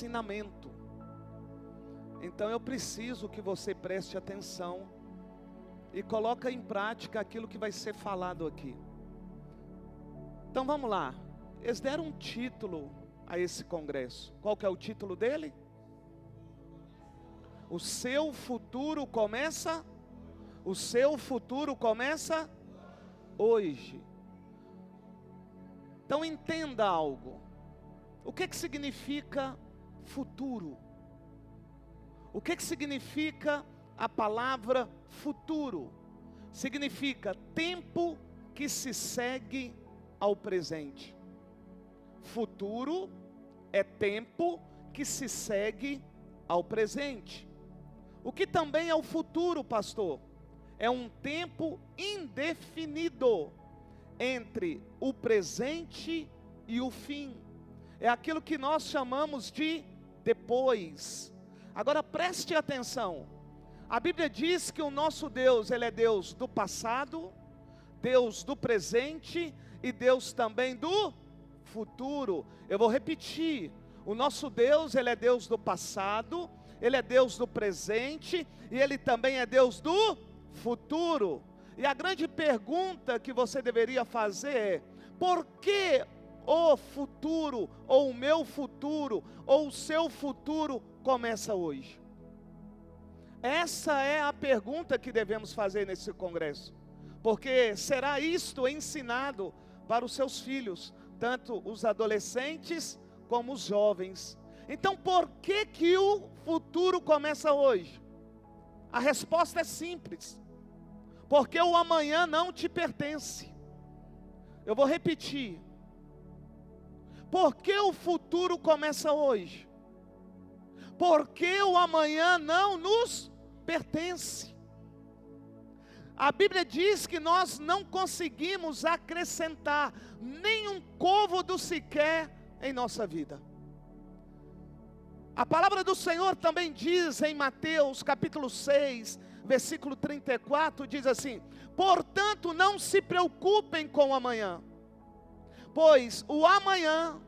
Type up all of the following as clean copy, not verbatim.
ensinamento. Então eu preciso que você preste atenção e coloque em prática aquilo que vai ser falado aqui. Então vamos lá. Eles deram um título a esse congresso. Qual que é o título dele? O seu futuro começa? O seu futuro começa hoje. Então entenda algo. O que significa futuro? O que significa a palavra futuro? Significa tempo que se segue ao presente. Futuro é tempo que se segue ao presente. O que também é o futuro, pastor? É um tempo indefinido entre o presente e o fim. É aquilo que nós chamamos de depois. Agora preste atenção. A Bíblia diz que o nosso Deus, Ele é Deus do passado, Deus do presente e Deus também do futuro. Eu vou repetir. O nosso Deus, Ele é Deus do passado, Ele é Deus do presente e Ele também é Deus do futuro. E a grande pergunta que você deveria fazer é: por que o futuro, ou o meu futuro, ou o seu futuro começa hoje? Essa é a pergunta que devemos fazer nesse congresso, porque será isto ensinado para os seus filhos, tanto os adolescentes como os jovens. Então por que o futuro começa hoje? A resposta é simples: porque o amanhã não te pertence. Eu vou repetir. Por que o futuro começa hoje? Porque o amanhã não nos pertence. A Bíblia diz que nós não conseguimos acrescentar nem um côvado sequer em nossa vida. A palavra do Senhor também diz em Mateus capítulo 6, versículo 34, diz assim: portanto não se preocupem com o amanhã, pois o amanhã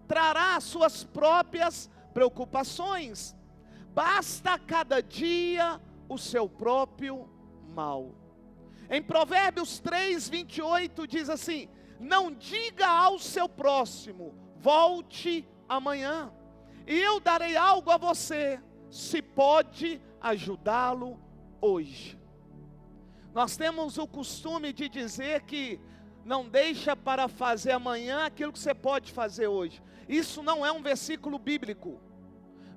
trará as suas próprias preocupações. Basta cada dia o seu próprio mal. Em Provérbios 3, 28 diz assim: não diga ao seu próximo, volte amanhã, e eu darei algo a você, se pode ajudá-lo hoje. Nós temos o costume de dizer que não deixa para fazer amanhã aquilo que você pode fazer hoje. Isso não é um versículo bíblico.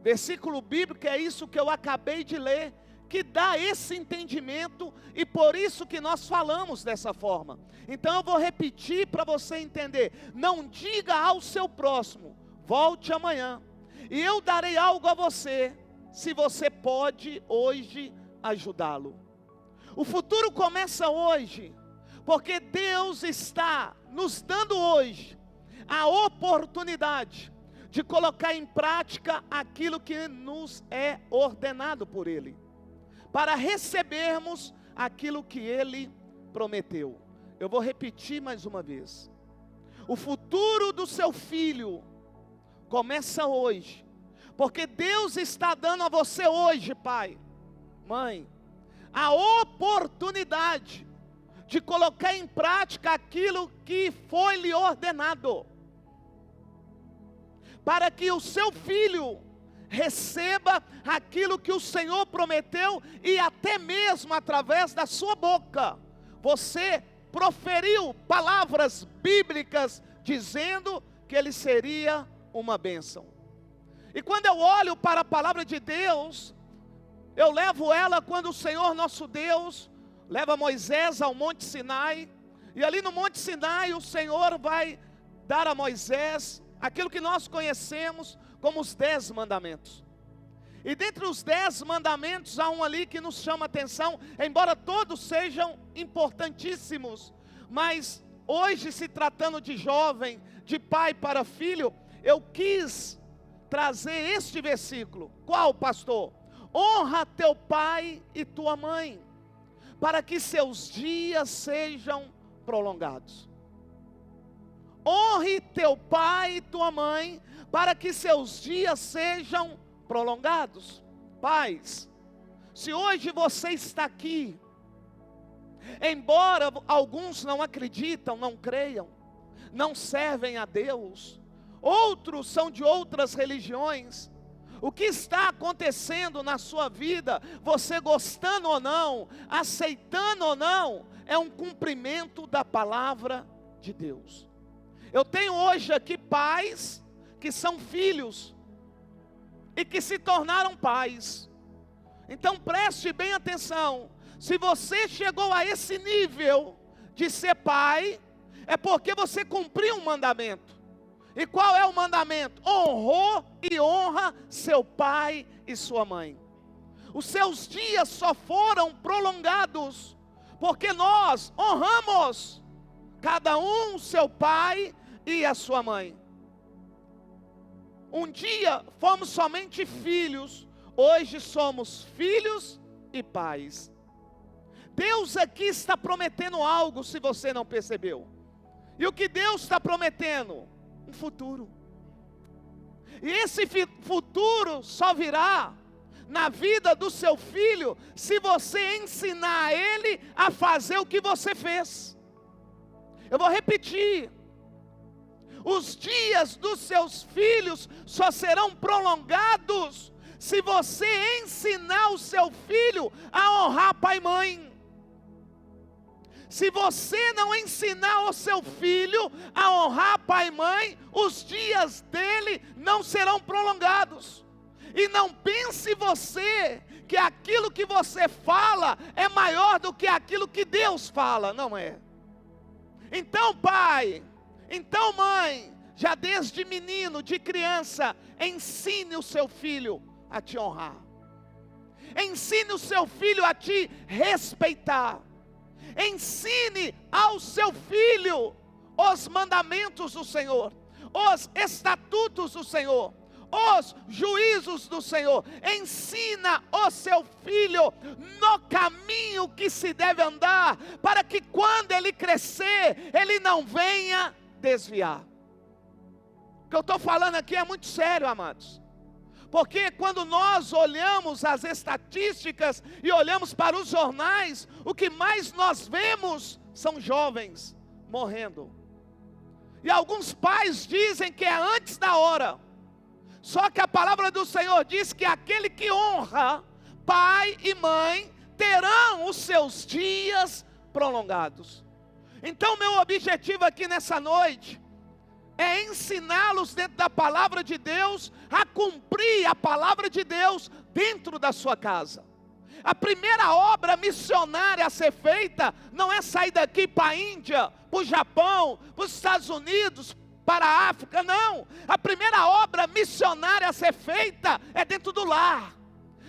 Versículo bíblico é isso que eu acabei de ler, que dá esse entendimento, e por isso que nós falamos dessa forma. Então eu vou repetir para você entender: não diga ao seu próximo, volte amanhã, e eu darei algo a você, se você pode hoje ajudá-lo. O futuro começa hoje, porque Deus está nos dando hoje a oportunidade de colocar em prática aquilo que nos é ordenado por Ele, para recebermos aquilo que Ele prometeu. Eu vou repetir mais uma vez. O futuro do seu filho começa hoje, porque Deus está dando a você hoje, pai, mãe, a oportunidade de colocar em prática aquilo que foi lhe ordenado, para que o seu filho receba aquilo que o Senhor prometeu, e até mesmo através da sua boca, você proferiu palavras bíblicas, dizendo que ele seria uma bênção. E quando eu olho para a palavra de Deus, eu levo ela quando o Senhor nosso Deus leva Moisés ao Monte Sinai, e ali no Monte Sinai o Senhor vai dar a Moisés aquilo que nós conhecemos como os 10 mandamentos. E dentre os 10 mandamentos há um ali que nos chama a atenção, embora todos sejam importantíssimos, mas hoje, se tratando de jovem, de pai para filho, eu quis trazer este versículo. Qual, pastor? Honra teu pai e tua mãe, para que seus dias sejam prolongados. honre teu pai e tua mãe, para que seus dias sejam prolongados. Pais, se hoje você está aqui, embora alguns não acreditam, não creiam, não servem a Deus, outros são de outras religiões, o que está acontecendo na sua vida, você gostando ou não, aceitando ou não, é um cumprimento da palavra de Deus. Eu tenho hoje aqui pais que são filhos e que se tornaram pais. Então preste bem atenção, se você chegou a esse nível de ser pai, é porque você cumpriu um mandamento. E qual é o mandamento? Honrou e honra seu pai e sua mãe. Os seus dias só foram prolongados porque nós honramos cada um seu pai e a sua mãe. Um dia fomos somente filhos, hoje somos filhos e pais. Deus aqui está prometendo algo, se você não percebeu. E o que Deus está prometendo? Um futuro. E esse futuro só virá na vida do seu filho se você ensinar ele a fazer o que você fez. Eu vou repetir. Os dias dos seus filhos só serão prolongados se você ensinar o seu filho a honrar pai e mãe. Se você não ensinar o seu filho a honrar pai e mãe, os dias dele não serão prolongados. E não pense você que aquilo que você fala é maior do que aquilo que Deus fala, não é. Então pai, então mãe, já desde menino, de criança, ensine o seu filho a te honrar. Ensine o seu filho a te respeitar. Ensine ao seu filho os mandamentos do Senhor, os estatutos do Senhor, os juízos do Senhor. Ensina o seu filho no caminho que se deve andar, para que quando ele crescer, ele não venha desviar. O que eu estou falando aqui é muito sério, amados. Porque quando nós olhamos as estatísticas e olhamos para os jornais, o que mais nós vemos são jovens morrendo. E alguns pais dizem que é antes da hora. Só que a palavra do Senhor diz que aquele que honra pai e mãe terão os seus dias prolongados. Então meu objetivo aqui nessa noite é ensiná-los dentro da palavra de Deus, a cumprir a palavra de Deus dentro da sua casa. A primeira obra missionária a ser feita, não é sair daqui para a Índia, para o Japão, para os Estados Unidos, para a África, não. A primeira obra missionária a ser feita é dentro do lar.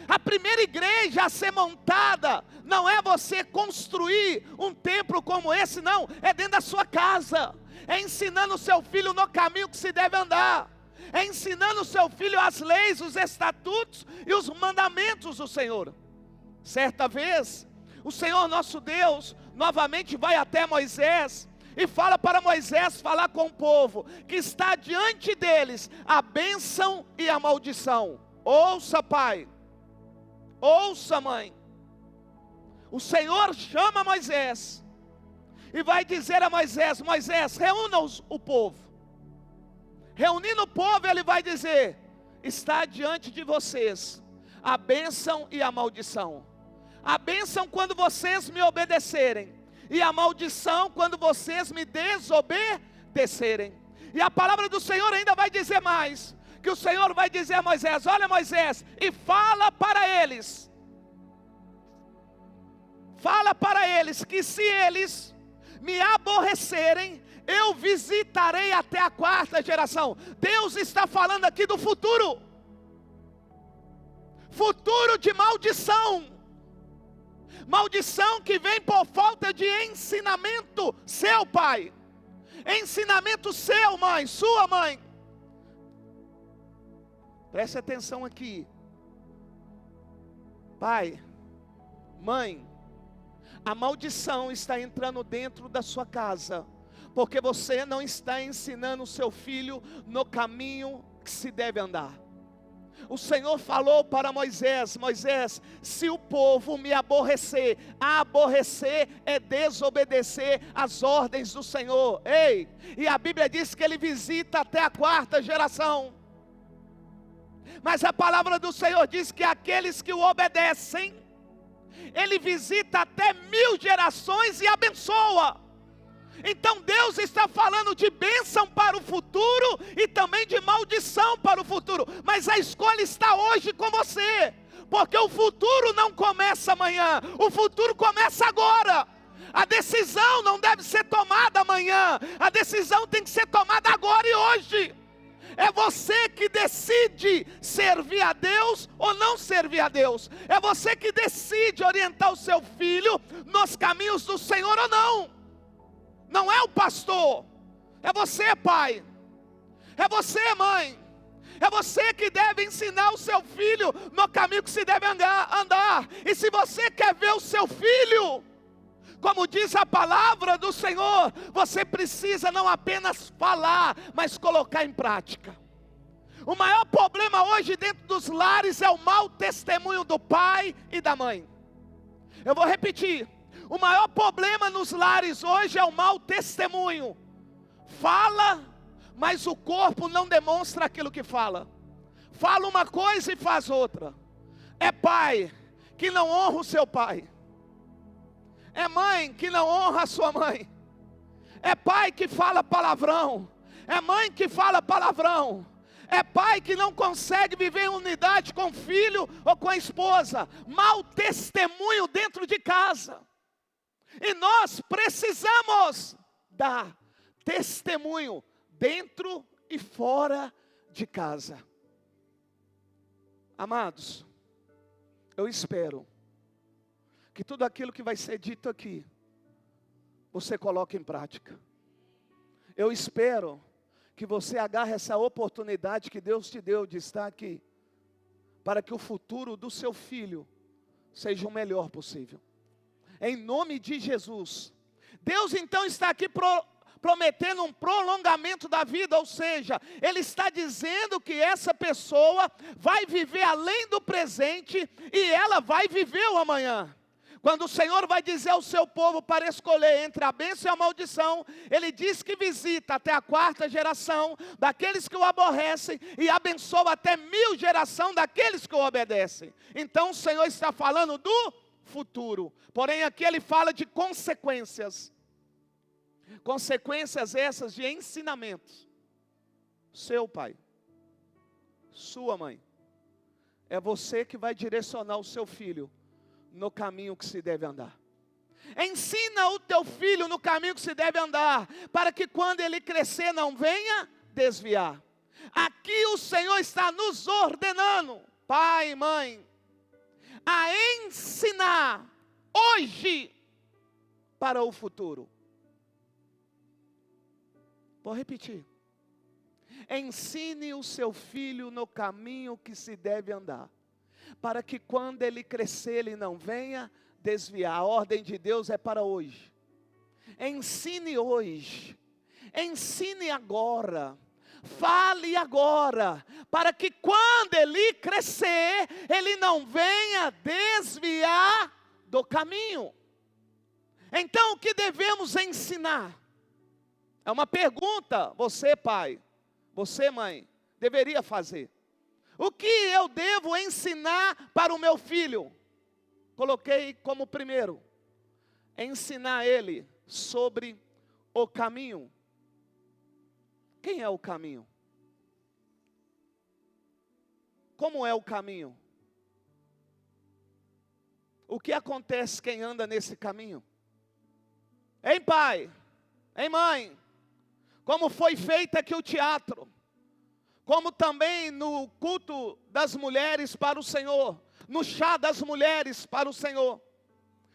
A primeira igreja a ser montada, não é você construir um templo como esse, não, é dentro da sua casa. É ensinando o seu filho no caminho que se deve andar. É ensinando o seu filho as leis, os estatutos e os mandamentos do Senhor. Certa vez, o Senhor nosso Deus novamente vai até Moisés e fala para Moisés falar com o povo que está diante deles a bênção e a maldição. Ouça, pai, ouça, mãe. O Senhor chama Moisés e vai dizer a Moisés: Moisés, reúna o povo. Reunindo o povo, ele vai dizer: está diante de vocês a bênção e a maldição. A bênção quando vocês me obedecerem, e a maldição quando vocês me desobedecerem. E a palavra do Senhor ainda vai dizer mais, que o Senhor vai dizer a Moisés: olha, Moisés, e fala para eles que se eles me aborrecerem, eu visitarei até a 4ª geração. Deus está falando aqui do futuro. Futuro de maldição. Maldição que vem por falta de ensinamento seu, pai. Ensinamento seu, mãe, sua mãe. Preste atenção aqui. Pai, mãe, a maldição está entrando dentro da sua casa, Porque você não está ensinando o seu filho no caminho que se deve andar. O Senhor falou para Moisés: Moisés, se o povo me aborrecer, aborrecer é desobedecer às ordens do Senhor. Ei, e a Bíblia diz que Ele visita até a 4ª geração. Mas a palavra do Senhor diz que aqueles que o obedecem, Ele visita até 1000 gerações e abençoa. Então Deus está falando de bênção para o futuro e também de maldição para o futuro. Mas a escolha está hoje com você. Porque o futuro não começa amanhã, o futuro começa agora. A decisão não deve ser tomada amanhã, a decisão tem que ser tomada agora e hoje. É você que decide servir a Deus ou não servir a Deus. É você que decide orientar o seu filho nos caminhos do Senhor ou não. Não é o pastor, é você, pai, é você, mãe, é você que deve ensinar o seu filho no caminho que se deve andar. E se você quer ver o seu filho, como diz a palavra do Senhor, você precisa não apenas falar, mas colocar em prática. O maior problema hoje dentro dos lares é o mau testemunho do pai e da mãe. Eu vou repetir. O maior problema nos lares hoje é o mau testemunho. Fala, mas o corpo não demonstra aquilo que fala. Fala uma coisa e faz outra. É pai que não honra o seu pai. É mãe que não honra a sua mãe. É pai que fala palavrão. É mãe que fala palavrão. É pai que não consegue viver em unidade com o filho ou com a esposa. Mau testemunho dentro de casa. E nós precisamos dar testemunho dentro e fora de casa. Amados, eu espero que tudo aquilo que vai ser dito aqui, você coloque em prática. Eu espero que você agarre essa oportunidade que Deus te deu de estar aqui, para que o futuro do seu filho seja o melhor possível. Em nome de Jesus. Deus então está aqui prometendo um prolongamento da vida, ou seja, Ele está dizendo que essa pessoa vai viver além do presente e ela vai viver o amanhã. Quando o Senhor vai dizer ao seu povo para escolher entre a bênção e a maldição, Ele diz que visita até a 4ª geração daqueles que o aborrecem e abençoa até 1000 gerações daqueles que o obedecem. Então o Senhor está falando do futuro, porém aqui Ele fala de consequências. Consequências essas de ensinamentos. Seu pai, sua mãe, é você que vai direcionar o seu filho no caminho que se deve andar. Ensina o teu filho no caminho que se deve andar, para que quando ele crescer não venha desviar. Aqui o Senhor está nos ordenando, pai e mãe, a ensinar hoje para o futuro. Vou repetir. Ensine o seu filho no caminho que se deve andar, para que quando ele crescer ele não venha desviar. A ordem de Deus é para hoje. Ensine hoje. Ensine agora. Fale agora, para que quando ele crescer, ele não venha desviar do caminho. Então o que devemos ensinar? É uma pergunta, você pai, você mãe, deveria fazer. O que eu devo ensinar para o meu filho? Coloquei como primeiro, ensinar ele sobre o caminho. Quem é o caminho? Como é o caminho? O que acontece quem anda nesse caminho? Hein, pai? Hein, mãe? Como foi feito aqui o teatro, como também no culto das mulheres para o Senhor, no chá das mulheres para o Senhor,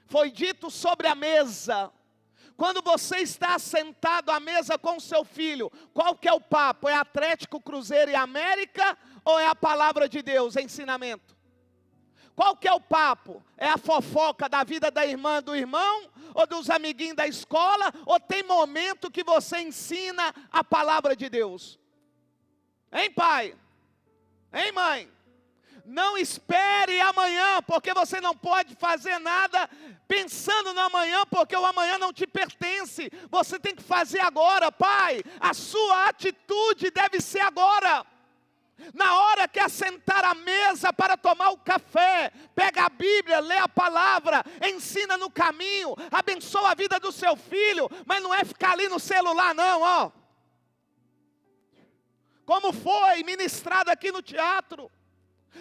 foi dito sobre a mesa. Quando você está sentado à mesa com o seu filho, qual que é o papo? É Atlético, Cruzeiro e América ou é a palavra de Deus, ensinamento? Qual que é o papo? É a fofoca da vida da irmã, do irmão, ou dos amiguinhos da escola, ou tem momento que você ensina a palavra de Deus? Hein, pai? Hein, mãe? Não espere amanhã, porque você não pode fazer nada pensando no amanhã, porque o amanhã não te pertence. Você tem que fazer agora, pai. A sua atitude deve ser agora. Na hora que assentar à mesa para tomar o café, pega a Bíblia, lê a palavra, ensina no caminho, abençoa a vida do seu filho, mas não é ficar ali no celular não, ó. Como foi ministrado aqui no teatro.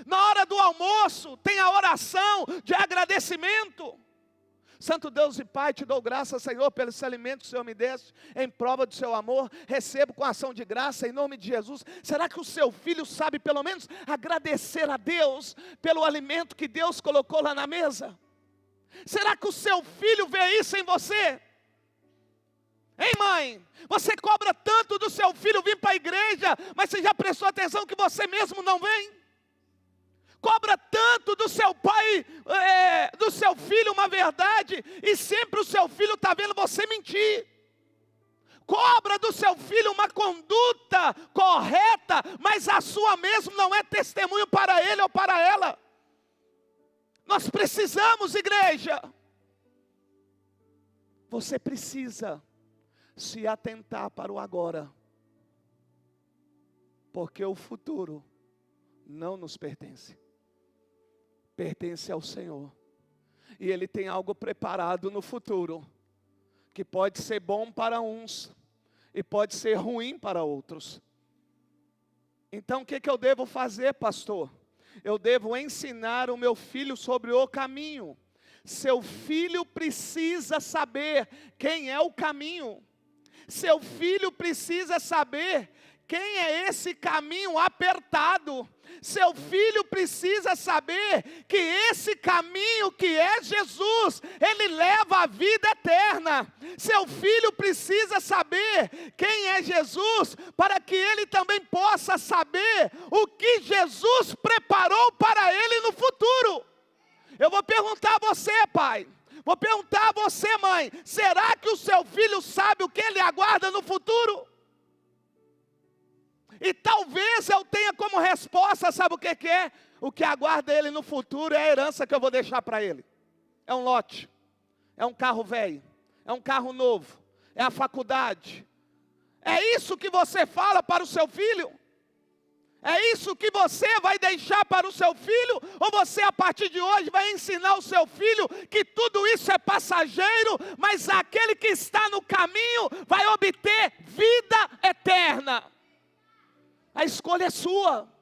Na hora do almoço, tem a oração de agradecimento. Santo Deus e Pai, te dou graças, Senhor, pelo esse alimento que o Senhor me deste, em prova do seu amor, recebo com ação de graça, em nome de Jesus. Será que o seu filho sabe, pelo menos, agradecer a Deus, pelo alimento que Deus colocou lá na mesa? Será que o seu filho vê isso em você? Hein, mãe? Você cobra tanto do seu filho vir para a igreja, mas você já prestou atenção que você mesmo não vem? Cobra tanto do seu pai, do seu filho uma verdade, e sempre o seu filho está vendo você mentir. Cobra do seu filho uma conduta correta, mas a sua mesmo não é testemunho para ele ou para ela. Nós precisamos, igreja. Você precisa se atentar para o agora, porque o futuro não nos pertence. Pertence ao Senhor. E Ele tem algo preparado no futuro, que pode ser bom para uns, e pode ser ruim para outros. Então o que eu devo fazer, pastor? Eu devo ensinar o meu filho sobre o caminho. Seu filho precisa saber quem é o caminho. Seu filho precisa saber quem é esse caminho apertado. Seu filho precisa saber que esse caminho que é Jesus, ele leva à vida eterna. Seu filho precisa saber quem é Jesus, para que ele também possa saber o que Jesus preparou para ele no futuro. Eu vou perguntar a você, pai. Vou perguntar a você, mãe. Será que o seu filho sabe o que ele aguarda no futuro? E talvez eu tenha como resposta, sabe o que é? O que aguarda ele no futuro é a herança que eu vou deixar para ele. É um lote, é um carro velho, é um carro novo, é a faculdade. É isso que você fala para o seu filho? É isso que você vai deixar para o seu filho? Ou você a partir de hoje vai ensinar o seu filho que tudo isso é passageiro, mas aquele que está no caminho vai obter vida eterna? A escolha é sua.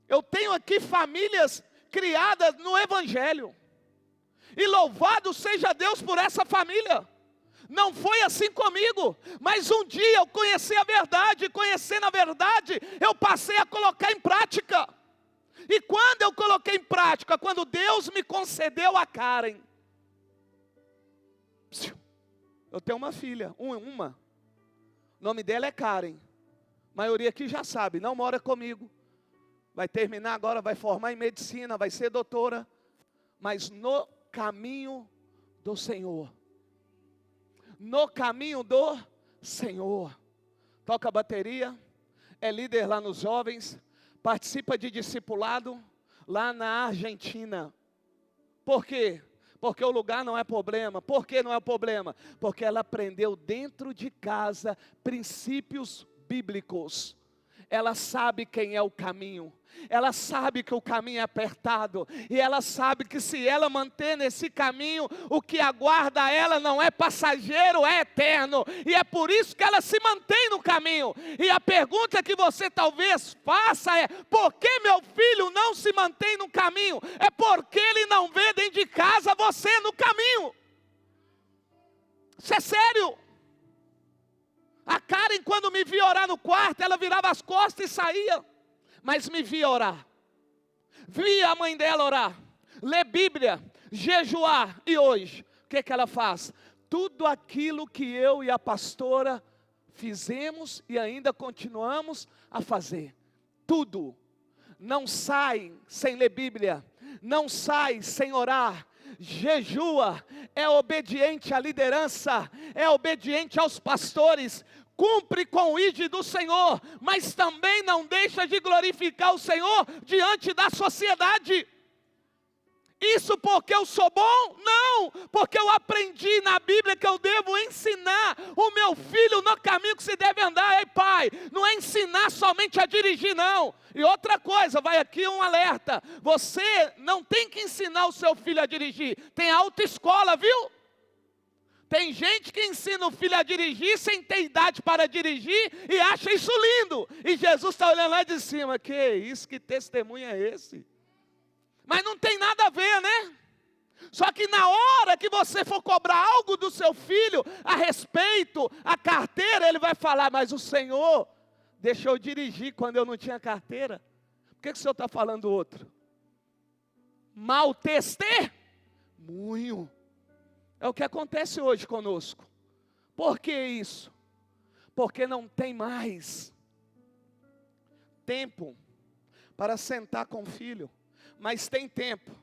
Eu tenho aqui famílias criadas no Evangelho. E louvado seja Deus por essa família. Não foi assim comigo, mas um dia eu conheci a verdade, e conhecendo a verdade, eu passei a colocar em prática. E quando eu coloquei em prática, quando Deus me concedeu a Karen, eu tenho uma filha, uma. O nome dela é Karen. A maioria aqui já sabe, não mora comigo. Vai terminar agora, vai formar em medicina, vai ser doutora. Mas no caminho do Senhor. No caminho do Senhor. Toca bateria, é líder lá nos jovens, participa de discipulado lá na Argentina. Por quê? Porque o lugar não é problema. Por que não é problema? Porque ela aprendeu dentro de casa princípios bíblicos. Ela sabe quem é o caminho. Ela sabe que o caminho é apertado. E ela sabe que se ela manter nesse caminho, o que aguarda ela não é passageiro, é eterno. E é por isso que ela se mantém no caminho. E a pergunta que você talvez faça é: por que meu filho não se mantém no caminho? É porque ele não vê dentro de casa você no caminho. Isso é sério. A Karen, quando me via orar no quarto, ela virava as costas e saía. Mas me via orar. Via a mãe dela orar. Ler Bíblia, jejuar. E hoje, o que ela faz? Tudo aquilo que eu e a pastora fizemos e ainda continuamos a fazer. Tudo. não sai sem ler Bíblia, não sai sem orar, jejua, é obediente à liderança, é obediente aos pastores, cumpre com o ID do Senhor, mas também não deixa de glorificar o Senhor diante da sociedade. Isso porque eu sou bom? Não, porque eu aprendi na Bíblia que eu devo ensinar o meu filho no caminho que se deve andar. Ei, pai, não é ensinar somente a dirigir, não. E outra coisa, vai aqui um alerta, você não tem que ensinar o seu filho a dirigir, tem autoescola, viu? Tem gente que ensina o filho a dirigir sem ter idade para dirigir e acha isso lindo. E Jesus está olhando lá de cima, que isso, que testemunho é esse? Mas não tem nada a ver, né? Só que na hora que você for cobrar algo do seu filho a respeito, a carteira, ele vai falar, mas o Senhor deixou eu dirigir quando eu não tinha carteira. Por que o Senhor está falando outro? Mau testemunho. É o que acontece hoje conosco. Por que isso? Porque não tem mais tempo para sentar com o filho. Mas tem tempo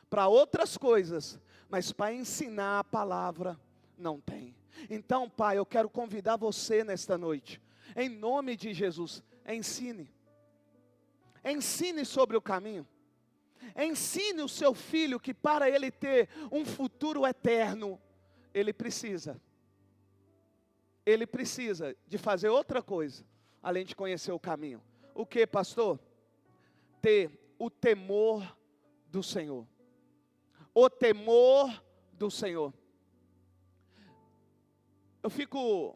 para outras coisas, mas para ensinar a palavra não tem. Então, pai, eu quero convidar você nesta noite, em nome de Jesus, ensine. Ensine sobre o caminho. Ensine o seu filho que para ele ter um futuro eterno, ele precisa de fazer outra coisa, além de conhecer o caminho. O que, pastor? Ter o temor do Senhor. O temor do Senhor. Eu fico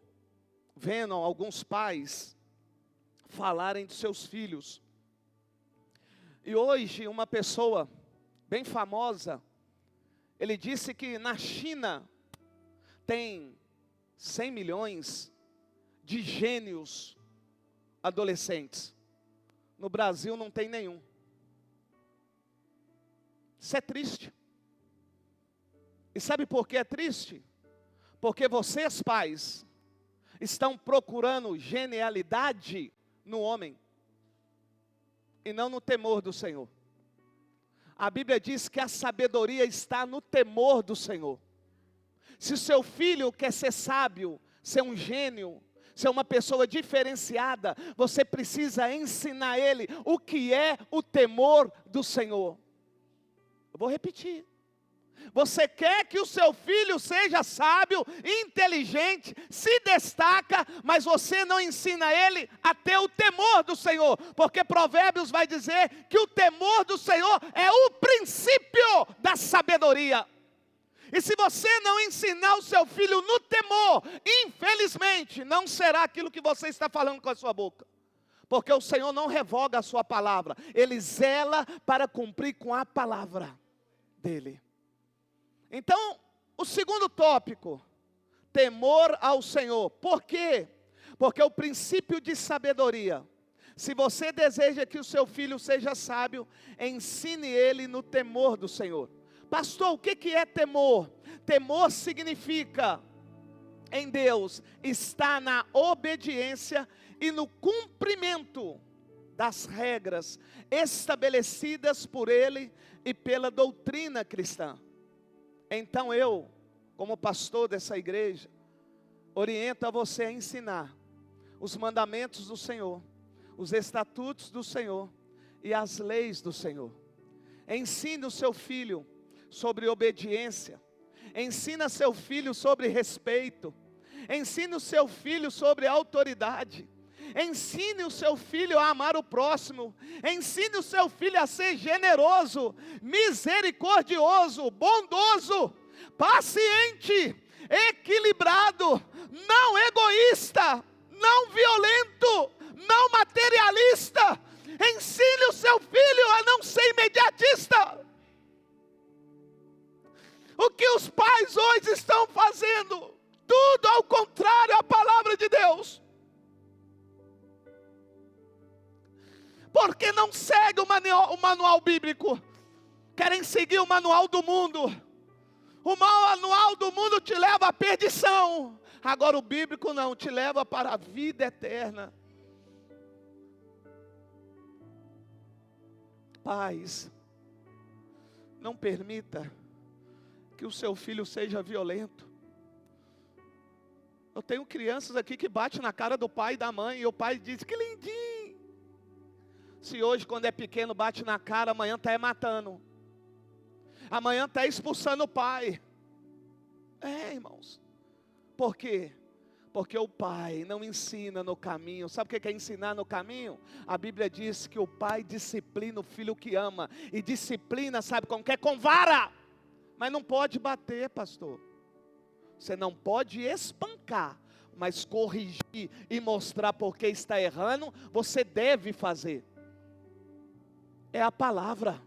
vendo alguns pais falarem de seus filhos. E hoje uma pessoa bem famosa, ele disse que na China tem 100 milhões de gênios adolescentes. No Brasil não tem nenhum. Isso é triste. E sabe por que é triste? Porque vocês, pais, estão procurando genialidade no homem e não no temor do Senhor. A Bíblia diz que a sabedoria está no temor do Senhor. Se o seu filho quer ser sábio, ser um gênio, ser uma pessoa diferenciada, você precisa ensinar ele o que é o temor do Senhor. Eu vou repetir. Você quer que o seu filho seja sábio, inteligente, se destaca, mas você não ensina ele a ter o temor do Senhor, porque Provérbios vai dizer que o temor do Senhor é o princípio da sabedoria. E se você não ensinar o seu filho no temor, infelizmente, não será aquilo que você está falando com a sua boca. Porque o Senhor não revoga a sua palavra, Ele zela para cumprir com a palavra dEle. Então, o segundo tópico, temor ao Senhor. Por quê? Porque o princípio de sabedoria, se você deseja que o seu filho seja sábio, ensine ele no temor do Senhor. Pastor, o que é temor? Temor significa, em Deus, estar na obediência e no cumprimento das regras estabelecidas por Ele e pela doutrina cristã. Então eu, como pastor dessa igreja, oriento a você a ensinar os mandamentos do Senhor, os estatutos do Senhor e as leis do Senhor. Ensine o seu filho sobre obediência, ensina seu filho sobre respeito, ensine o seu filho sobre autoridade, ensine o seu filho a amar o próximo, ensine o seu filho a ser generoso, misericordioso, bondoso, paciente, equilibrado, não egoísta, não violento, não materialista. Ensine o seu filho a não ser imediatista. O que os pais hoje estão fazendo? Tudo ao contrário à palavra de Deus. Porque não segue o manual bíblico. Querem seguir o manual do mundo. O manual do mundo te leva à perdição. Agora o bíblico não, te leva para a vida eterna. Pais, não permita que o seu filho seja violento. Eu tenho crianças aqui que batem na cara do pai e da mãe, e o pai diz, que lindinho. Se hoje, quando é pequeno, bate na cara, amanhã está matando. Amanhã está expulsando o pai. Irmãos. Por quê? Porque o pai não ensina no caminho. Sabe o que é ensinar no caminho? A Bíblia diz que o pai disciplina o filho que ama. E disciplina, sabe como que é? Com vara. Mas não pode bater, pastor. Você não pode espancar. Mas corrigir e mostrar porque está errando, você deve fazer. É a palavra.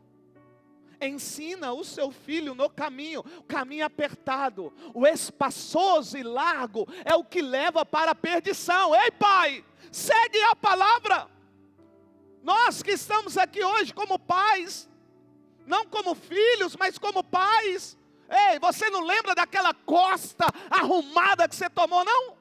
Ensina o seu filho no caminho, o caminho apertado, o espaçoso e largo é o que leva para a perdição. Ei, pai, segue a palavra. Nós que estamos aqui hoje como pais, não como filhos, mas como pais. Ei, você não lembra daquela costa arrumada que você tomou, não?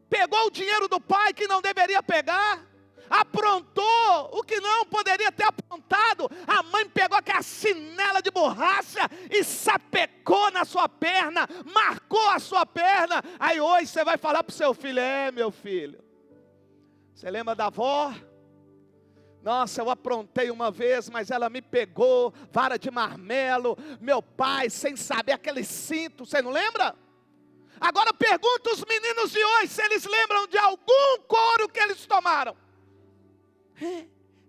Pegou o dinheiro do pai que não deveria pegar. Aprontou o que não poderia ter aprontado. A mãe pegou aquela chinela de borracha e sapecou na sua perna, marcou a sua perna. Aí hoje você vai falar para o seu filho, meu filho, você lembra da avó? Nossa, eu aprontei uma vez, mas ela me pegou, vara de marmelo, meu pai, sem saber aquele cinto, você não lembra? Agora pergunta os meninos de hoje se eles lembram de algum couro que eles tomaram.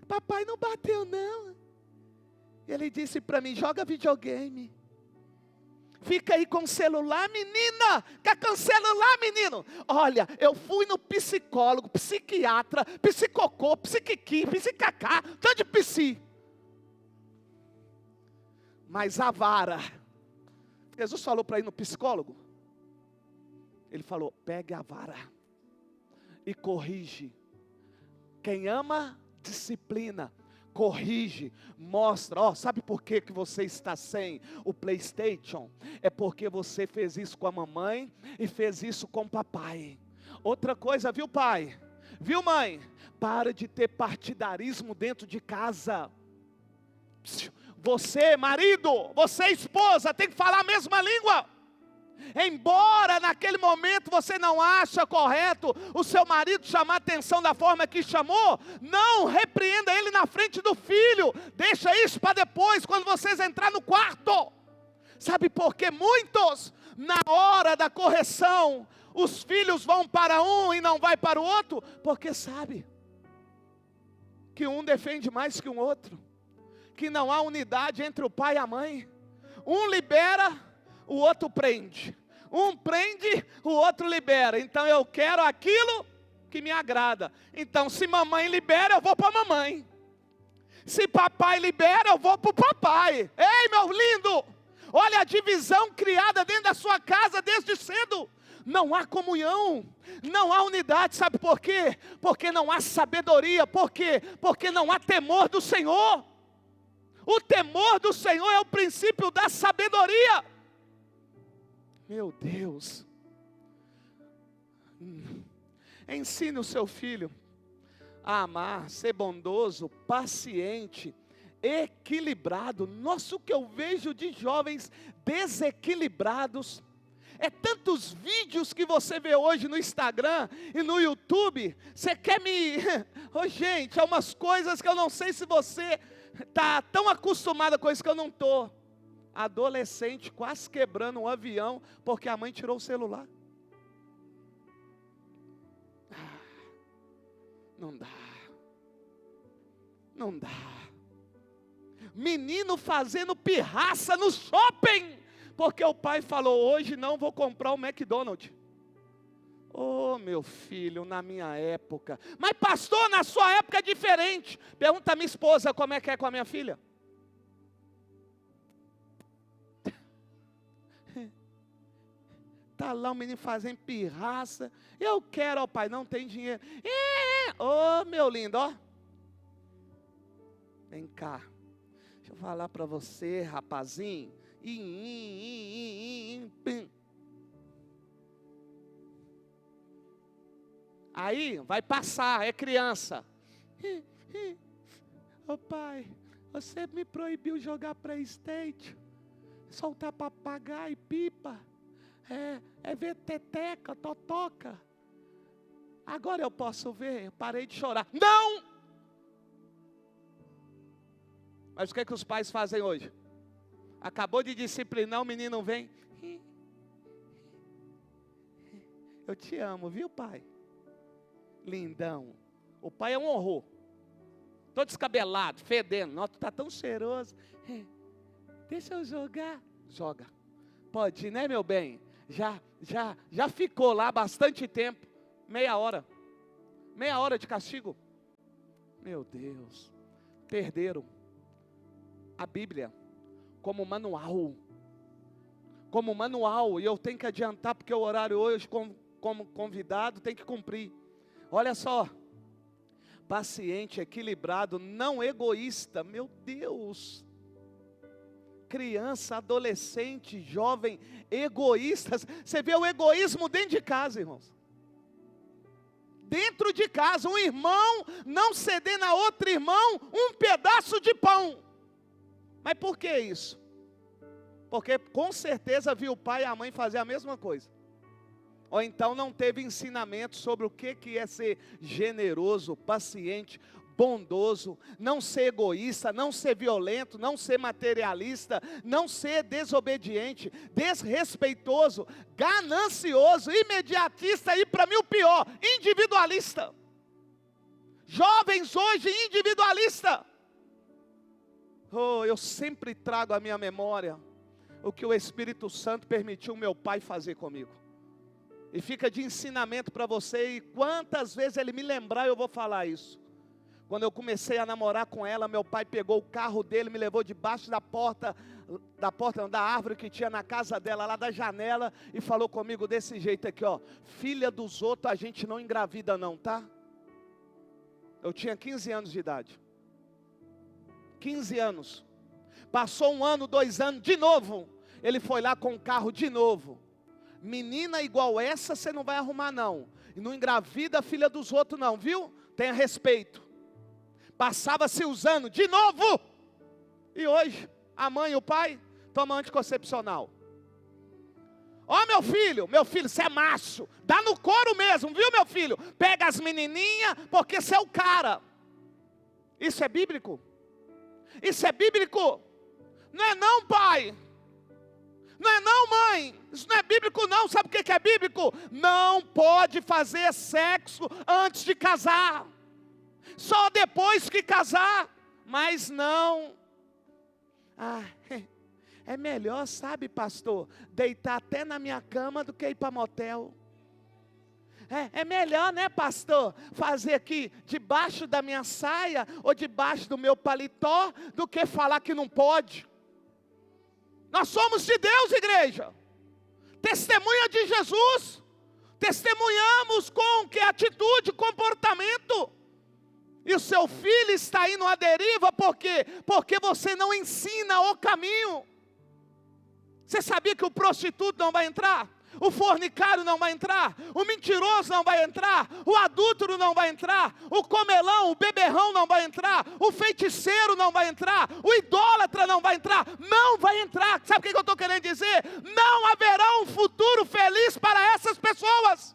Papai não bateu não. Ele disse para mim, joga videogame. Fica aí com o celular, menina. Fica com o celular, menino. Olha, eu fui no psicólogo, psiquiatra, psicocô, psiquiqui, psicacá, tanto de psi. Mas a vara. Jesus falou para ir no psicólogo. Ele falou, pegue a vara e corrige. Quem ama, disciplina, corrige, mostra. Sabe por que você está sem o PlayStation? É porque você fez isso com a mamãe e fez isso com o papai. Outra coisa, viu pai? Viu mãe? Para de ter partidarismo dentro de casa. Você marido, você esposa, tem que falar a mesma língua. Embora naquele momento você não acha correto o seu marido chamar atenção da forma que chamou, não repreenda ele na frente do filho, deixa isso para depois, quando vocês entrarem no quarto. Sabe por que muitos, na hora da correção, os filhos vão para um e não vai para o outro? Porque sabe que um defende mais que o outro, que não há unidade entre o pai e a mãe. Um libera, o outro prende. Um prende, o outro libera. Então eu quero aquilo que me agrada. Então se mamãe libera, eu vou para a mamãe. Se papai libera, eu vou para o papai. Ei, meu lindo, olha a divisão criada dentro da sua casa desde cedo. Não há comunhão, não há unidade. Sabe por quê? Porque não há sabedoria. Por quê? Porque não há temor do Senhor. O temor do Senhor é o princípio da sabedoria. Meu Deus. Ensine o seu filho a amar, ser bondoso, paciente, equilibrado. Nossa, o que eu vejo de jovens desequilibrados. É tantos vídeos que você vê hoje no Instagram e no YouTube. Você quer me... gente, é umas coisas que eu não sei se você está tão acostumado com isso que eu não estou. Adolescente quase quebrando um avião porque a mãe tirou o celular. Não dá. Não dá. Menino fazendo pirraça no shopping porque o pai falou, hoje não vou comprar o McDonald's. Meu filho, na minha época. Mas pastor, na sua época é diferente. Pergunta a minha esposa como é que é com a minha filha. Está lá o menino fazendo pirraça. Eu quero, ó pai, não tem dinheiro. Meu lindo, ó. Vem cá. Deixa eu falar para você, rapazinho. Aí vai passar, é criança. Ô pai, você me proibiu jogar PlayStation, soltar papagaio e pipa, ver teteca, totoca. Agora eu posso ver, eu parei de chorar. Não! Mas o que é que os pais fazem hoje? Acabou de disciplinar, o menino vem. Eu te amo, viu, pai? Lindão. O pai é um horror. Todo descabelado, fedendo. Nossa, tu tá tão cheiroso. Deixa eu jogar. Joga. Pode ir, né, meu bem? Já ficou lá bastante tempo. Meia hora. Meia hora de castigo. Meu Deus. Perderam a Bíblia como manual. Como manual. E eu tenho que adiantar, porque o horário hoje, como convidado, tem que cumprir. Olha só. Paciente, equilibrado, não egoísta. Meu Deus. Criança, adolescente, jovem, egoístas. Você vê o egoísmo dentro de casa, irmãos. Dentro de casa, um irmão não ceder na outro irmão um pedaço de pão. Mas por que isso? Porque com certeza viu o pai e a mãe fazer a mesma coisa. Ou então não teve ensinamento sobre o que é ser generoso, paciente, bondoso, não ser egoísta, não ser violento, não ser materialista, não ser desobediente, desrespeitoso, ganancioso, imediatista e, para mim, o pior, individualista. Jovens hoje individualista. Oh, eu sempre trago à minha memória o que o Espírito Santo permitiu meu pai fazer comigo. E fica de ensinamento para você, e quantas vezes ele me lembrar eu vou falar isso. Quando eu comecei a namorar com ela, meu pai pegou o carro dele, me levou debaixo da árvore que tinha na casa dela, lá da janela, e falou comigo desse jeito aqui, ó: filha dos outros a gente não engravida não, tá? Eu tinha 15 anos de idade. 15 anos. Passou 1 ano, 2 anos, de novo. Ele foi lá com o carro de novo. Menina igual essa você não vai arrumar não. E não engravida a filha dos outros não, viu? Tenha respeito. Passava-se os anos, de novo. E hoje, a mãe e o pai tomam anticoncepcional. Ó, meu filho, você é macho. Dá no couro mesmo, viu, meu filho? Pega as menininhas, porque você é o cara. Isso é bíblico? Isso é bíblico? Não é não, pai. Não é não, mãe. Isso não é bíblico não. Sabe o que é bíblico? Não pode fazer sexo antes de casar. Só depois que casar. Mas não. É melhor, sabe, pastor, deitar até na minha cama do que ir para motel. É melhor, né, pastor, fazer aqui debaixo da minha saia ou debaixo do meu paletó do que falar que não pode. Nós somos de Deus, igreja. Testemunha de Jesus. Testemunhamos com que atitude, comportamento. E o seu filho está indo à deriva, por quê? Porque você não ensina o caminho. Você sabia que o prostituto não vai entrar? O fornicário não vai entrar, o mentiroso não vai entrar, o adúltero não vai entrar, o comelão, o beberrão não vai entrar, o feiticeiro não vai entrar, o idólatra não vai entrar, não vai entrar. Sabe o que eu estou querendo dizer? Não haverá um futuro feliz para essas pessoas.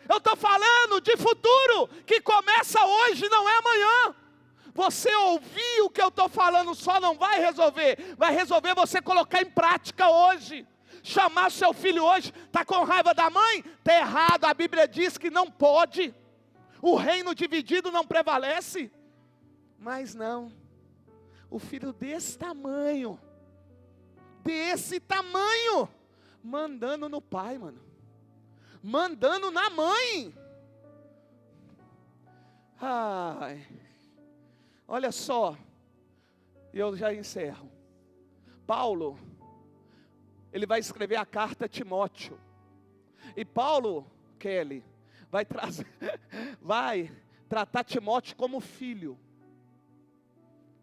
Eu estou falando de futuro que começa hoje, não é amanhã. Você ouvir o que eu estou falando só não vai resolver, vai resolver você colocar em prática hoje. Chamar seu filho hoje, está com raiva da mãe? Está errado, a Bíblia diz que não pode. O reino dividido não prevalece. Mas não, o filho desse tamanho, mandando no pai, mano, mandando na mãe. Ai, olha só, eu já encerro. Paulo, ele vai escrever a carta a Timóteo. E Paulo, Kelly, vai tratar Timóteo como filho.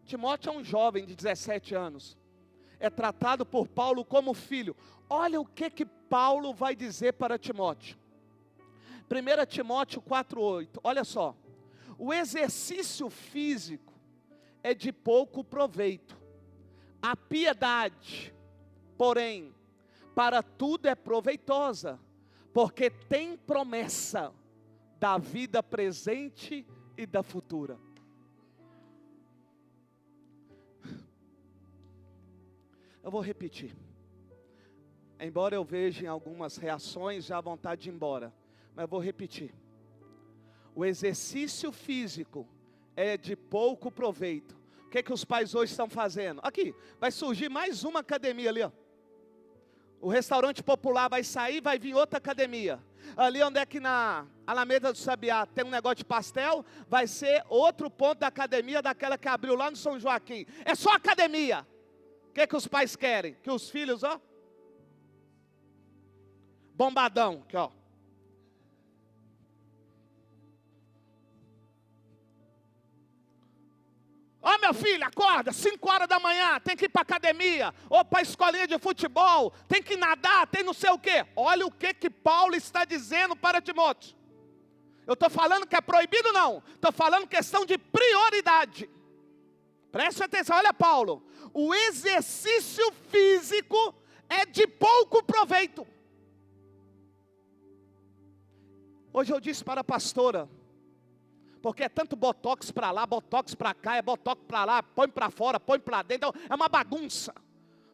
Timóteo é um jovem de 17 anos. É tratado por Paulo como filho. Olha o que Paulo vai dizer para Timóteo. 1 Timóteo 4,8. Olha só. O exercício físico é de pouco proveito. A piedade, porém, para tudo é proveitosa, porque tem promessa da vida presente e da futura. Eu vou repetir. Embora eu veja em algumas reações já a vontade de ir embora, mas eu vou repetir. O exercício físico é de pouco proveito. O que os pais hoje estão fazendo? Aqui, vai surgir mais uma academia ali, ó. O restaurante popular vai sair, vai vir outra academia. Ali onde é que na Alameda do Sabiá tem um negócio de pastel, vai ser outro ponto da academia, daquela que abriu lá no São Joaquim. É só academia. O que os pais querem? Que os filhos, ó, bombadão, aqui ó. Ó, meu filho, acorda, 5 horas da manhã, tem que ir para academia, ou para a escolinha de futebol, tem que nadar, tem não sei o quê. Olha o que Paulo está dizendo para Timóteo. Eu estou falando que é proibido não, estou falando questão de prioridade. Preste atenção, olha Paulo, o exercício físico é de pouco proveito. Hoje eu disse para a pastora, porque é tanto botox para lá, botox para cá, é botox para lá, põe para fora, põe para dentro, então é uma bagunça.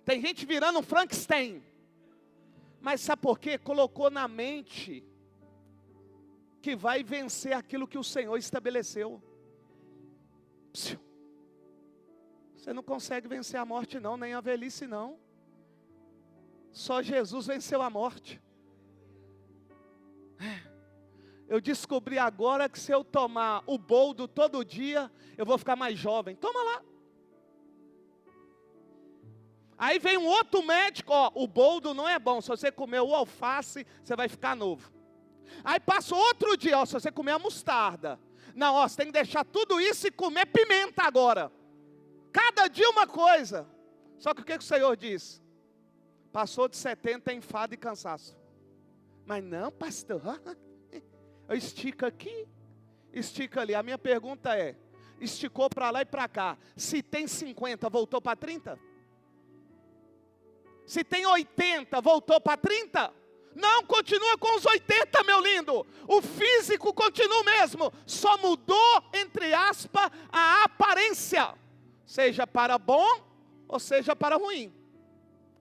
Tem gente virando um Frankenstein. Mas sabe por quê? Colocou na mente que vai vencer aquilo que o Senhor estabeleceu. Você não consegue vencer a morte não, nem a velhice não. Só Jesus venceu a morte. Eu descobri agora que se eu tomar o boldo todo dia, eu vou ficar mais jovem. Toma lá. Aí vem um outro médico, ó, o boldo não é bom. Se você comer o alface, você vai ficar novo. Aí passa outro dia, ó, se você comer a mostarda. Não, ó, você tem que deixar tudo isso e comer pimenta agora. Cada dia uma coisa. Só que o que o Senhor diz? Passou de 70 é enfado e cansaço. Mas não, pastor, estica aqui, estica ali. A minha pergunta é, esticou para lá e para cá. Se tem 50, voltou para 30? Se tem 80, voltou para 30? Não, continua com os 80, meu lindo. O físico continua o mesmo. Só mudou, entre aspas, a aparência. Seja para bom ou seja para ruim.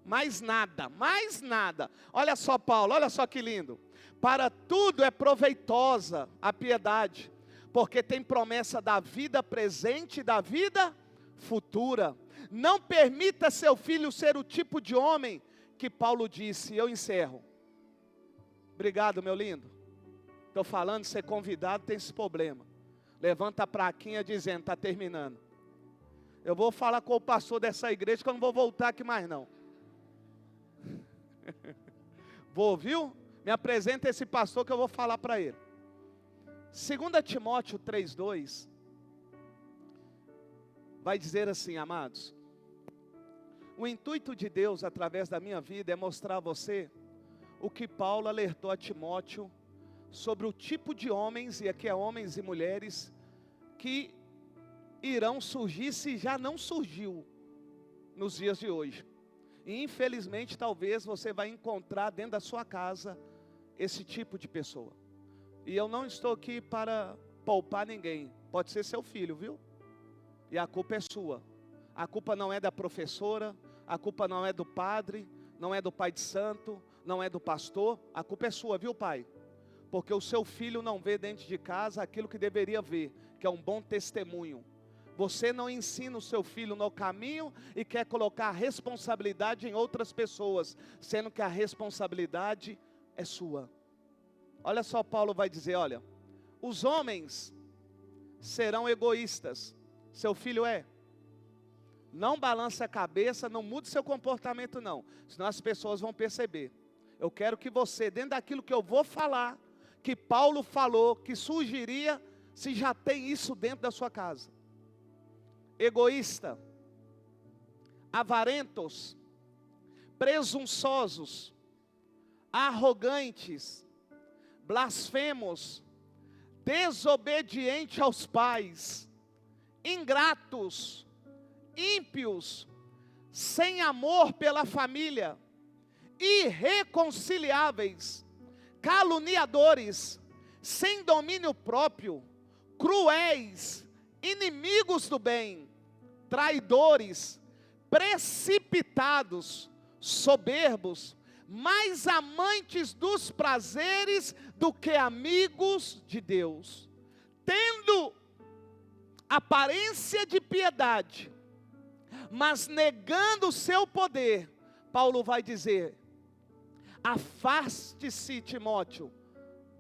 Mais nada, mais nada. Olha só Paulo, olha só que lindo. Para tudo é proveitosa a piedade, porque tem promessa da vida presente e da vida futura. Não permita seu filho ser o tipo de homem que Paulo disse, eu encerro. Obrigado, meu lindo. Estou falando, ser convidado tem esse problema. Levanta a plaquinha dizendo, está terminando. Eu vou falar com o pastor dessa igreja que eu não vou voltar aqui mais não. Vou, viu? Me apresenta esse pastor que eu vou falar para ele. 2 Timóteo 3:2 vai dizer assim, amados. O intuito de Deus através da minha vida é mostrar a você o que Paulo alertou a Timóteo sobre o tipo de homens, e aqui é homens e mulheres, que irão surgir se já não surgiu nos dias de hoje. E infelizmente talvez você vai encontrar dentro da sua casa esse tipo de pessoa. E eu não estou aqui para poupar ninguém. Pode ser seu filho, viu? E a culpa é sua. A culpa não é da professora, a culpa não é do padre, não é do pai de santo, não é do pastor. A culpa é sua, viu, pai? Porque o seu filho não vê dentro de casa aquilo que deveria ver, que é um bom testemunho. Você não ensina o seu filho no caminho e quer colocar a responsabilidade em outras pessoas, sendo que a responsabilidade é sua. Olha só, Paulo vai dizer, olha, os homens serão egoístas. Seu filho é? Não balance a cabeça, não mude seu comportamento não, senão as pessoas vão perceber. Eu quero que você, dentro daquilo que eu vou falar, que Paulo falou, que surgiria, se já tem isso dentro da sua casa. Egoísta, avarentos, presunçosos, arrogantes, blasfemos, desobediente aos pais, ingratos, ímpios, sem amor pela família, irreconciliáveis, caluniadores, sem domínio próprio, cruéis, inimigos do bem, traidores, precipitados, soberbos, mais amantes dos prazeres do que amigos de Deus, tendo aparência de piedade, mas negando o seu poder. Paulo vai dizer: afaste-se, Timóteo,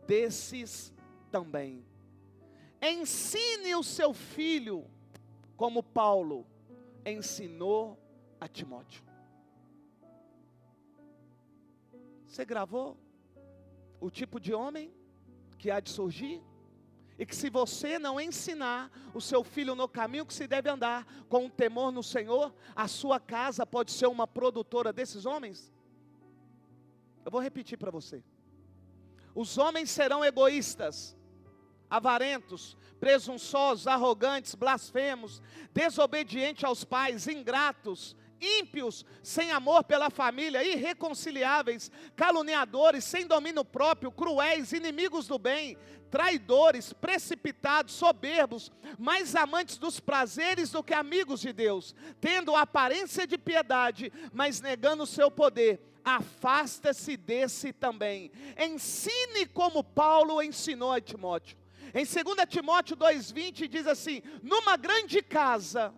desses também. Ensine o seu filho, como Paulo ensinou a Timóteo. Você gravou o tipo de homem que há de surgir? E que se você não ensinar o seu filho no caminho que se deve andar, com temor no Senhor, a sua casa pode ser uma produtora desses homens? Eu vou repetir para você. Os homens serão egoístas, avarentos, presunçosos, arrogantes, blasfemos, desobedientes aos pais, ingratos, ímpios, sem amor pela família, irreconciliáveis, caluniadores, sem domínio próprio, cruéis, inimigos do bem, traidores, precipitados, soberbos, mais amantes dos prazeres do que amigos de Deus, tendo aparência de piedade, mas negando o seu poder. Afasta-se desse também. Ensine como Paulo ensinou a Timóteo. Em 2 Timóteo 2,20 diz assim: numa grande casa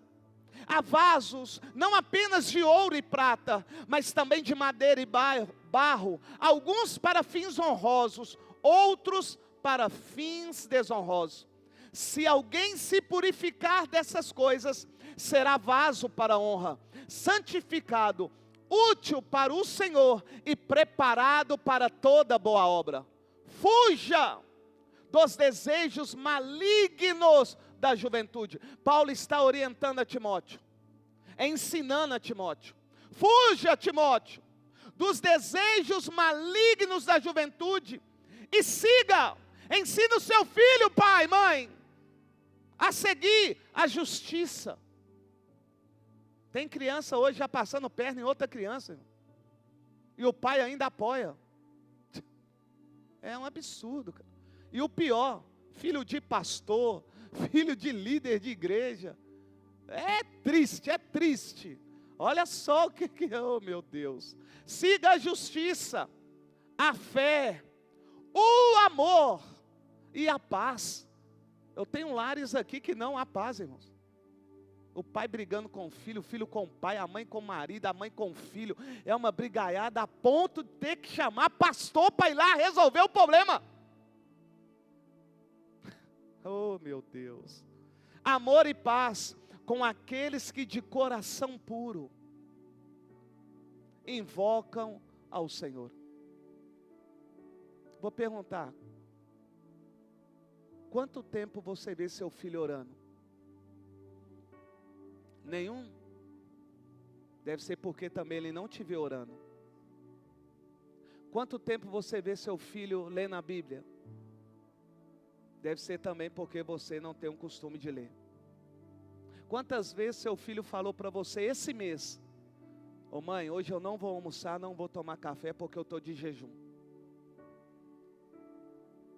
há vasos, não apenas de ouro e prata, mas também de madeira e barro, alguns para fins honrosos, outros para fins desonrosos. Se alguém se purificar dessas coisas, será vaso para honra, santificado, útil para o Senhor e preparado para toda boa obra. Fuja dos desejos malignos da juventude. Paulo está orientando a Timóteo, ensinando a Timóteo: fuja, Timóteo, dos desejos malignos da juventude e siga, ensina o seu filho, pai, mãe, a seguir a justiça. Tem criança hoje já passando perna em outra criança, irmão, e o pai ainda apoia. É um absurdo, cara. E o pior, filho de pastor, filho de líder de igreja. É triste, é triste. Olha só o que, oh meu Deus. Siga a justiça, a fé, o amor e a paz. Eu tenho lares aqui que não há paz, irmãos. O pai brigando com o filho com o pai, a mãe com o marido, a mãe com o filho. É uma brigaiada a ponto de ter que chamar pastor para ir lá resolver o problema. Oh meu Deus. Amor e paz com aqueles que de coração puro invocam ao Senhor. Vou perguntar: quanto tempo você vê seu filho orando? Nenhum? Deve ser porque também ele não te vê orando. Quanto tempo você vê seu filho lendo a Bíblia? Deve ser também porque você não tem um costume de ler. Quantas vezes seu filho falou para você esse mês: ô mãe, hoje eu não vou almoçar, não vou tomar café porque eu estou de jejum?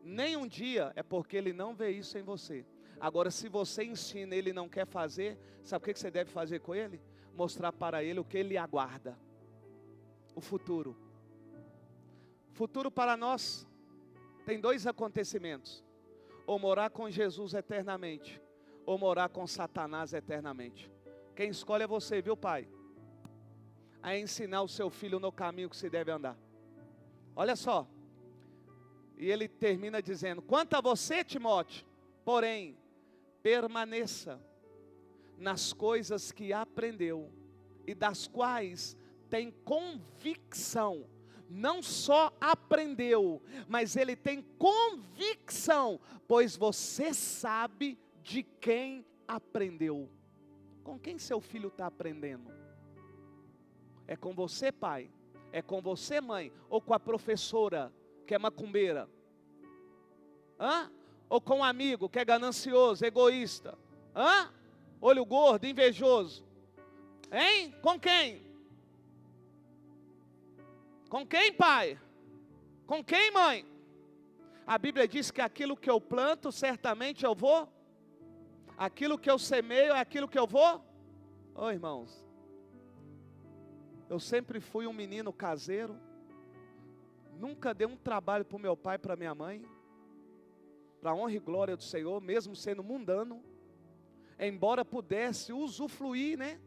Nem um dia é porque ele não vê isso em você. Agora, se você ensina e ele não quer fazer, sabe o que você deve fazer com ele? Mostrar para ele o que ele aguarda. O futuro. Futuro para nós tem dois acontecimentos: ou morar com Jesus eternamente, ou morar com Satanás eternamente. Quem escolhe é você, viu, pai? A ensinar o seu filho no caminho que se deve andar. Olha só. E ele termina dizendo: quanto a você, Timóteo, porém, permaneça nas coisas que aprendeu e das quais tem convicção. Não só aprendeu, mas ele tem convicção, pois você sabe de quem aprendeu. Com quem seu filho está aprendendo? É com você, pai? É com você, mãe? Ou com a professora, que é macumbeira? Hã? Ou com um amigo que é ganancioso, egoísta? Hã? olho gordo, invejoso. Hein? Com quem? Com quem, pai? Com quem, mãe? A Bíblia diz que aquilo que eu planto, certamente eu vou. Aquilo que eu semeio é aquilo que eu vou. Ô irmãos, eu sempre fui um menino caseiro. Nunca dei um trabalho para o meu pai e para minha mãe. Para a honra e glória do Senhor, mesmo sendo mundano. Embora pudesse usufruir, né?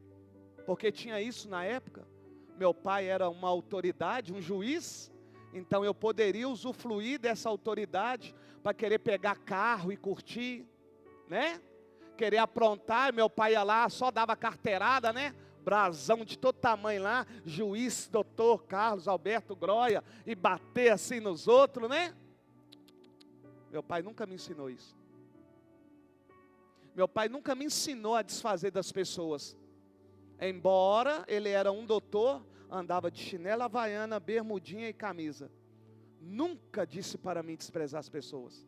Porque tinha isso na época. Meu pai era uma autoridade, um juiz. Então eu poderia usufruir dessa autoridade para querer pegar carro e curtir, né? Querer aprontar. Meu pai ia lá, só dava carteirada, né? Brasão de todo tamanho lá, juiz, doutor Carlos Alberto Groia, e bater assim nos outros, né? Meu pai nunca me ensinou isso. Meu pai nunca me ensinou a desfazer das pessoas. Embora ele era um doutor, andava de chinela havaiana, bermudinha e camisa. Nunca disse para mim desprezar as pessoas.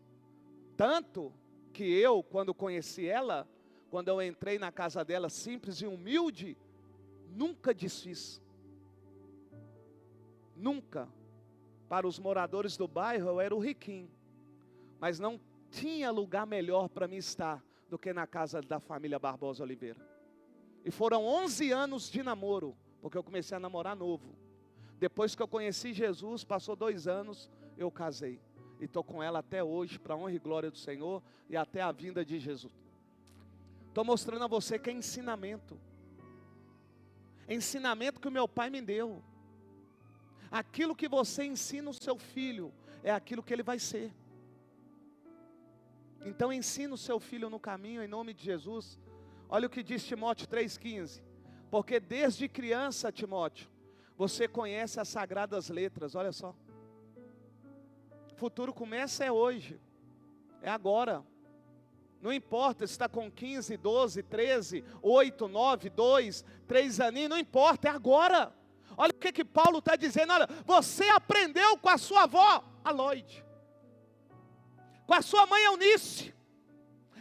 Tanto que eu, quando conheci ela, quando eu entrei na casa dela simples e humilde, nunca desfiz. Nunca. Para os moradores do bairro eu era o riquinho. Mas não tinha lugar melhor para mim estar do que na casa da família Barbosa Oliveira. E foram 11 anos de namoro, porque eu comecei a namorar novo. Depois que eu conheci Jesus, passou 2 anos, eu casei. E estou com ela até hoje, para a honra e glória do Senhor, e até a vinda de Jesus. Estou mostrando a você que é ensinamento. Ensinamento que o meu pai me deu. Aquilo que você ensina o seu filho, é aquilo que ele vai ser. Então ensina o seu filho no caminho, em nome de Jesus. Olha o que diz Timóteo 3,15. Porque desde criança, Timóteo, você conhece as sagradas letras, olha só. O futuro começa é hoje, é agora. Não importa se está com 15, 12, 13, 8, 9, 2, 3 aninhos, não importa, é agora. Olha o que Paulo está dizendo, olha, você aprendeu com a sua avó, a Lloyd, com a sua mãe Eunice.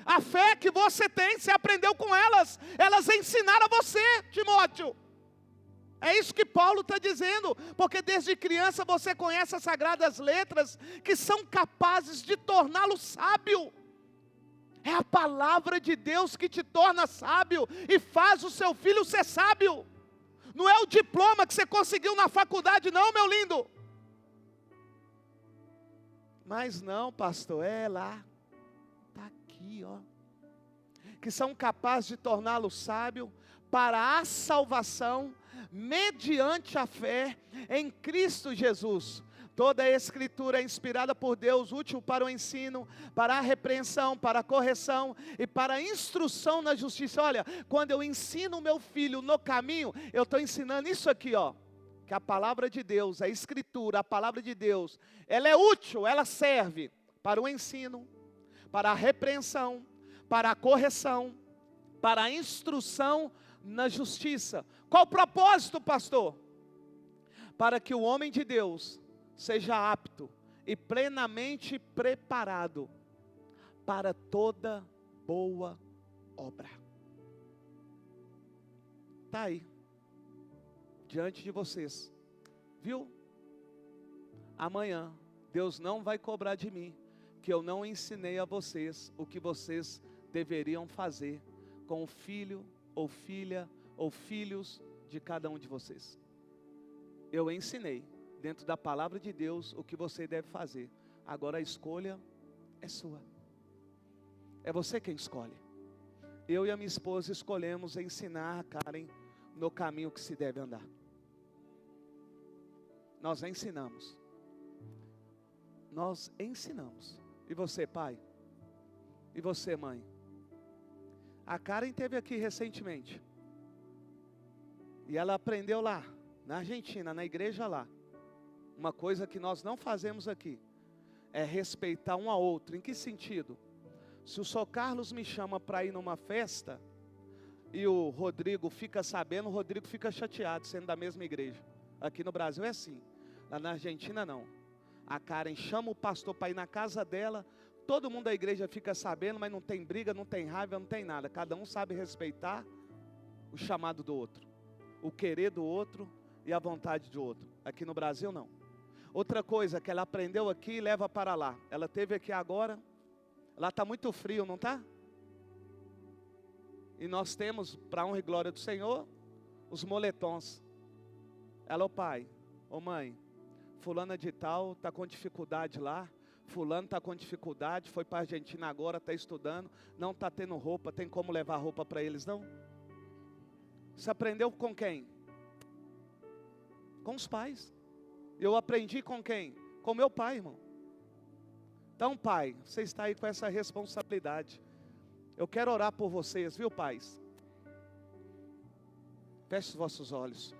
A fé que você tem, você aprendeu com elas, elas ensinaram a você, Timóteo. É isso que Paulo está dizendo, porque desde criança você conhece as sagradas letras, que são capazes de torná-lo sábio. É a palavra de Deus que te torna sábio, e faz o seu filho ser sábio. Não é o diploma que você conseguiu na faculdade não, meu lindo. Mas não, pastor, é lá. Está aqui, ó. Que são capazes de torná-lo sábio para a salvação, mediante a fé em Cristo Jesus. Toda a Escritura é inspirada por Deus, útil para o ensino, para a repreensão, para a correção e para a instrução na justiça. Olha, quando eu ensino o meu filho no caminho, eu estou ensinando isso aqui, ó. Que a palavra de Deus, a Escritura, a palavra de Deus, ela é útil, ela serve para o ensino, para a repreensão, para a correção, para a instrução na justiça. Qual o propósito, pastor? Para que o homem de Deus seja apto e plenamente preparado para toda boa obra. Está aí, diante de vocês, viu? Amanhã, Deus não vai cobrar de mim, que eu não ensinei a vocês o que vocês deveriam fazer com o filho ou filha ou filhos de cada um de vocês. Eu ensinei, dentro da palavra de Deus, o que você deve fazer. Agora a escolha é sua. É você quem escolhe. Eu e a minha esposa escolhemos ensinar a Karen no caminho que se deve andar. Nós ensinamos. Nós ensinamos. E você, pai? E você, mãe? A Karen esteve aqui recentemente. E ela aprendeu lá, na Argentina, na igreja lá. Uma coisa que nós não fazemos aqui é respeitar um ao outro. Em que sentido? Se o Sr. Carlos me chama para ir numa festa e o Rodrigo fica sabendo, o Rodrigo fica chateado, sendo da mesma igreja. Aqui no Brasil é assim, lá na Argentina não. A Karen chama o pastor para ir na casa dela, todo mundo da igreja fica sabendo, mas não tem briga, não tem raiva, não tem nada. Cada um sabe respeitar o chamado do outro, o querer do outro e a vontade do outro. Aqui no Brasil, não. Outra coisa que ela aprendeu aqui e leva para lá. Ela teve aqui agora, lá está muito frio, não está? E nós temos, para a honra e glória do Senhor, os moletons. Ela, ô pai, ô mãe, fulana de tal está com dificuldade lá, fulano está com dificuldade, foi para a Argentina agora, está estudando, não está tendo roupa, tem como levar roupa para eles não? Você aprendeu com quem? Com os pais. Eu aprendi com quem? Com meu pai, irmão. Então, pai, você está aí com essa responsabilidade. Eu quero orar por vocês, viu, pais? Feche os vossos olhos.